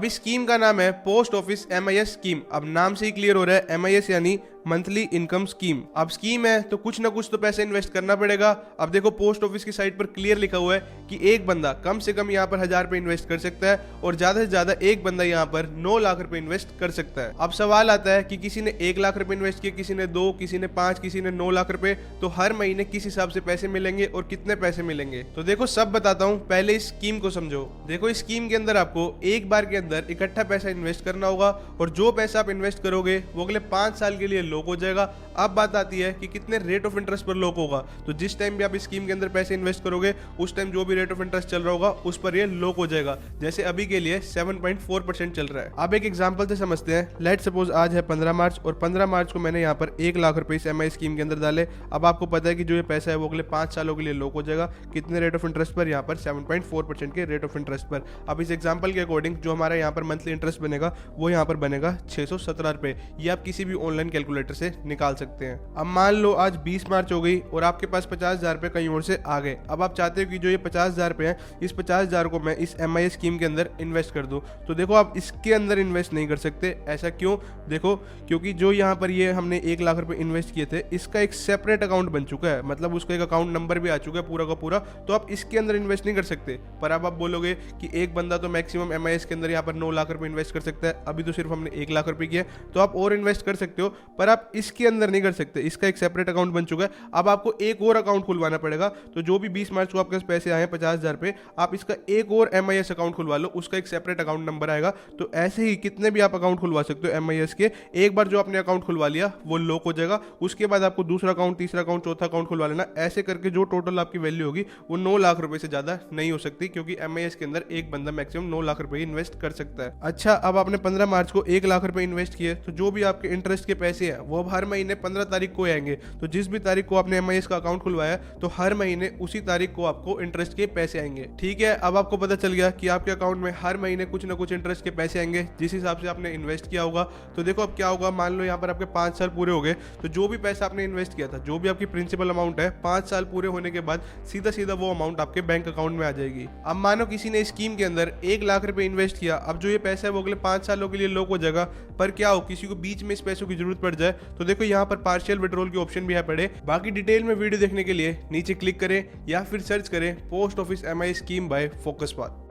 अब इस स्कीम का नाम है पोस्ट ऑफिस MIS स्कीम। अब नाम से ही क्लियर हो रहा है, MIS यानी मंथली इनकम स्कीम। अब स्कीम है तो कुछ ना कुछ तो पैसे इन्वेस्ट करना पड़ेगा। अब देखो पोस्ट ऑफिस की साइट पर क्लियर लिखा हुआ है कि एक बंदा कम से कम यहाँ पर 1000 रुपए इन्वेस्ट कर सकता है और ज्यादा से ज्यादा एक बंदा यहाँ पर 9 लाख रुपए इन्वेस्ट कर सकता है। अब सवाल आता है कि किसी ने 1 लाख रुपए इन्वेस्ट किए, किसी ने 2, किसी ने 5, किसी ने 9 लाख रुपए, तो हर महीने किस हिसाब से पैसे मिलेंगे और कितने पैसे मिलेंगे। तो देखो सब बताता हूँ, पहले इस स्कीम को समझो। देखो इस स्कीम के अंदर आपको एक बार के अंदर इकट्ठा पैसा इन्वेस्ट करना होगा और जो पैसा आप इन्वेस्ट करोगे वो अगले 5 साल के लिए लॉक हो जाएगा। अब बात आती है कि कितने रेट ऑफ इंटरेस्ट पर लॉक होगा। तो जिस टाइम भी आप इस स्कीम के अंदर पैसे इन्वेस्ट करोगे उस टाइम जो भी रेट ऑफ इंटरेस्ट चल रहा होगा उस पर ये लॉक हो जाएगा। जैसे अभी के लिए 7.4% चल रहा है। अब एक एग्जांपल से समझते हैं। लेट सपोज आज है 15 मार्च और 15 मार्च को मैंने यहाँ पर 1 लाख रुपए इस MI स्कीम के अंदर डाले। अब आपको पता है कि जो ये पैसा है वो अगले 5 सालों के लिए लॉक हो जाएगा। कितने रेट ऑफ इंटरेस्ट पर? यहाँ पर 7.4% के रेट ऑफ इंटरेस्ट पर। अब इस एग्जाम्पल के अकॉर्डिंग जो हमारा यहाँ पर मंथली इंटरेस्ट बनेगा वो यहाँ पर बनेगा 617 रुपए। ये आप किसी भी ऑनलाइन कैलकुलेटर से निकाल सकते हैं। अब मान लो आज 20 मार्च हो गई और आपके पास 50,000 रुपए कहीं और से आ गए। अब आप चाहते हो कि जो ये 50,000 रुपए हैं इस 50,000 को मैं इस MI स्कीम के अंदर इन्वेस्ट कर दूं। तो देखो आप इसके अंदर इन्वेस्ट नहीं कर सकते। ऐसा क्यों? देखो क्योंकि जो यहाँ पर ये हमने 1 लाख रुपए इन्वेस्ट किए थे इसका एक सेपरेट अकाउंट बन चुका है, मतलब उसका एक अकाउंट नंबर भी आ चुका है पूरा का पूरा। तो आप इसके अंदर इन्वेस्ट नहीं कर सकते। पर अब आप बोलोगे कि एक बंदा तो मैक्सिमम MIS के अंदर यहाँ पर 9 लाख रुपए इन्वेस्ट कर सकता है, अभी तो सिर्फ हमने 1 लाख रुपए किया, तो आप और इन्वेस्ट कर सकते हो, पर आप इसके अंदर नहीं कर सकते। इसका एक सेपरेट अकाउंट बन चुका है। अब आपको एक और अकाउंट खुलवाना पड़ेगा। तो जो भी 20 मार्च को आपके पास पैसे आए 50,000 रुपए, आप इसका एक और MIS अकाउंट खुलवा लो, उसका एक सेपरेट अकाउंट नंबर आएगा। तो ऐसे ही कितने भी आप अकाउंट खुलवा सकते हो MIS के। एक बार जो आपने अकाउंट खुलवा लिया वो लॉक हो जाएगा, उसके बाद आपको दूसरा अकाउंट, तीसरा अकाउंट, चौथा अकाउंट खुलवा लेना। ऐसे करके जो टोटल आपकी वैल्यू होगी वो 9 लाख रुपए से ज्यादा नहीं हो सकती, क्योंकि MIS के अंदर एक बंदा मैक्सिमम 9 लाख रुपए इन्वेस्ट कर सकता है। अच्छा, अब आपने 15 मार्च को 1 लाख रुपए इन्वेस्ट किए, तो जो भी आपके इंटरेस्ट के पैसे हैं वो अब हर महीने 15 तारीख को आएंगे। तो जिस भी तारीख को आपने MIS का अकाउंट खुलवाया तो हर महीने उसी तारीख को आपको इंटरेस्ट के पैसे आएंगे। ठीक है, अब आपको पता चल गया कि आपके अकाउंट में हर महीने कुछ ना कुछ इंटरेस्ट के पैसे आएंगे जिस हिसाब से आपने इन्वेस्ट किया होगा। तो देखो अब क्या होगा, मान लो यहाँ पर आपके 5 साल पूरे हो गए, तो जो भी पैसा आपने इन्वेस्ट किया था, जो भी आपकी प्रिंसिपल अमाउंट है, 5 साल पूरे होने के बाद सीधा सीधा वो अमाउंट आपके बैंक अकाउंट में आ जाएगी। अब मानो किसी ने स्कीम के अंदर 1 लाख रुपए इन्वेस्ट किया, अब जो ये पैसा है वो अगले 5 सालों के लिए लॉक हो जाएगा। पर क्या हो, किसी को बीच में इस पैसों की जरूरत पड़ जाए तो देखो यहाँ पर पार्शियल विड्रॉल की ऑप्शन भी है पड़े। बाकी डिटेल में वीडियो देखने के लिए नीचे क्लिक करें या फिर सर्च करें post office MI scheme bye focus path.